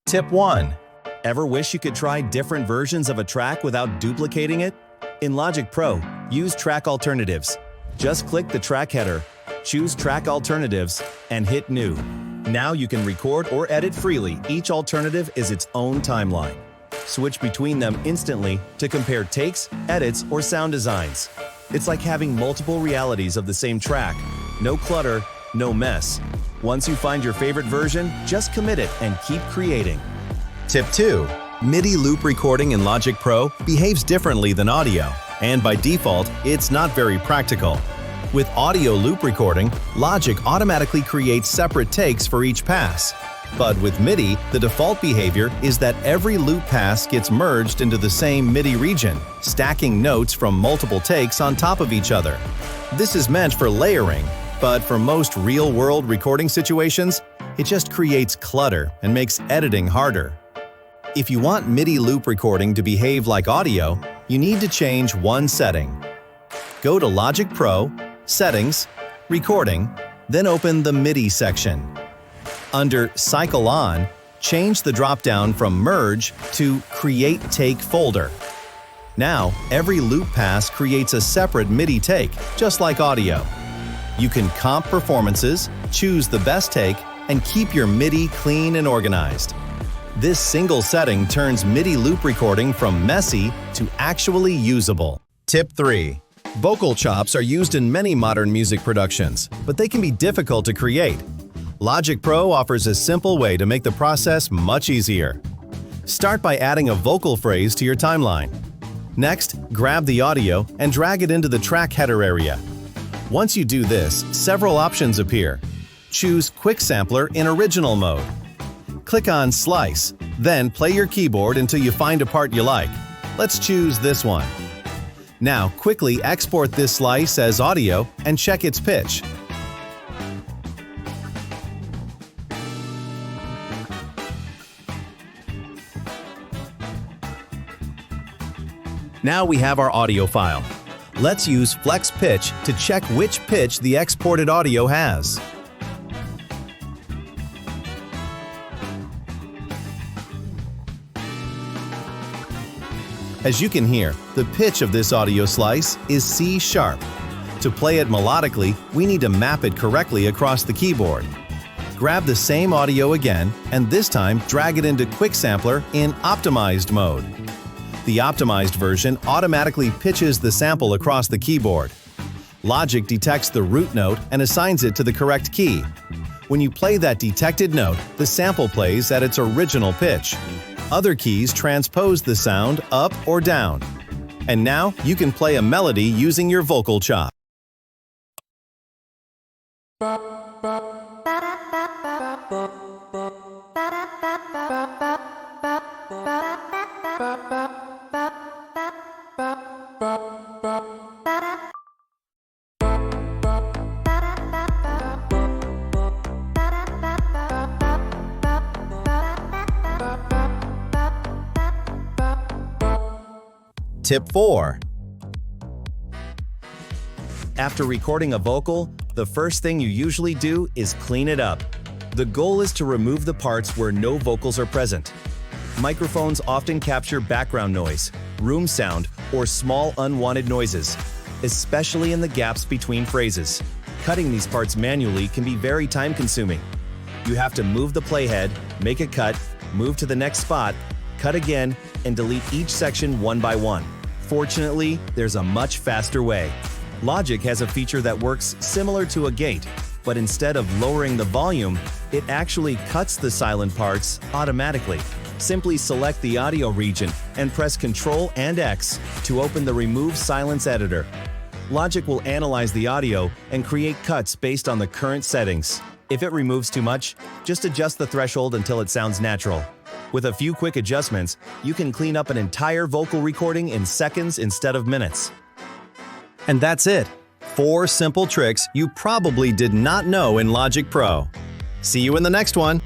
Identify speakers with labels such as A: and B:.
A: Tip 1. Ever wish you could try different versions of a track without duplicating it? In Logic Pro, use Track Alternatives. Just click the track header, choose Track Alternatives, and hit New. Now you can record or edit freely. Each alternative is its own timeline. Switch between them instantly to compare takes, edits, or sound designs. It's like having multiple realities of the same track. No clutter, no mess. Once you find your favorite version, just commit it and keep creating. Tip 2. MIDI loop recording in Logic Pro behaves differently than audio, and by default, it's not very practical. With audio loop recording, Logic automatically creates separate takes for each pass. But with MIDI, the default behavior is that every loop pass gets merged into the same MIDI region, stacking notes from multiple takes on top of each other. This is meant for layering, but for most real-world recording situations, it just creates clutter and makes editing harder. If you want MIDI loop recording to behave like audio, you need to change one setting. Go to Logic Pro, Settings, Recording, then open the MIDI section. Under Cycle On, change the drop-down from Merge to Create Take Folder. Now, every loop pass creates a separate MIDI take, just like audio. You can comp performances, choose the best take, and keep your MIDI clean and organized. This single setting turns MIDI loop recording from messy to actually usable. Tip 3. Vocal chops are used in many modern music productions, but they can be difficult to create. Logic Pro offers a simple way to make the process much easier. Start by adding a vocal phrase to your timeline. Next, grab the audio and drag it into the track header area. Once you do this, several options appear. Choose Quick Sampler in original mode. Click on Slice, then play your keyboard until you find a part you like. Let's choose this one. Now quickly export this slice as audio and check its pitch. Now we have our audio file. Let's use Flex Pitch to check which pitch the exported audio has. As you can hear, the pitch of this audio slice is C sharp. To play it melodically, we need to map it correctly across the keyboard. Grab the same audio again, and this time drag it into Quick Sampler in optimized mode. The optimized version automatically pitches the sample across the keyboard. Logic detects the root note and assigns it to the correct key. When you play that detected note, the sample plays at its original pitch. Other keys transpose the sound up or down. And now you can play a melody using your vocal chop. Tip 4. After recording a vocal, the first thing you usually do is clean it up. The goal is to remove the parts where no vocals are present. Microphones often capture background noise, room sound, or small unwanted noises, especially in the gaps between phrases. Cutting these parts manually can be very time-consuming. You have to move the playhead, make a cut, move to the next spot, cut again, and delete each section one by one. Fortunately, there's a much faster way. Logic has a feature that works similar to a gate, but instead of lowering the volume, it actually cuts the silent parts automatically. Simply select the audio region and press Ctrl and X to open the Remove Silence editor. Logic will analyze the audio and create cuts based on the current settings. If it removes too much, just adjust the threshold until it sounds natural. With a few quick adjustments, you can clean up an entire vocal recording in seconds instead of minutes. And that's it. 4 simple tricks you probably did not know in Logic Pro. See you in the next one.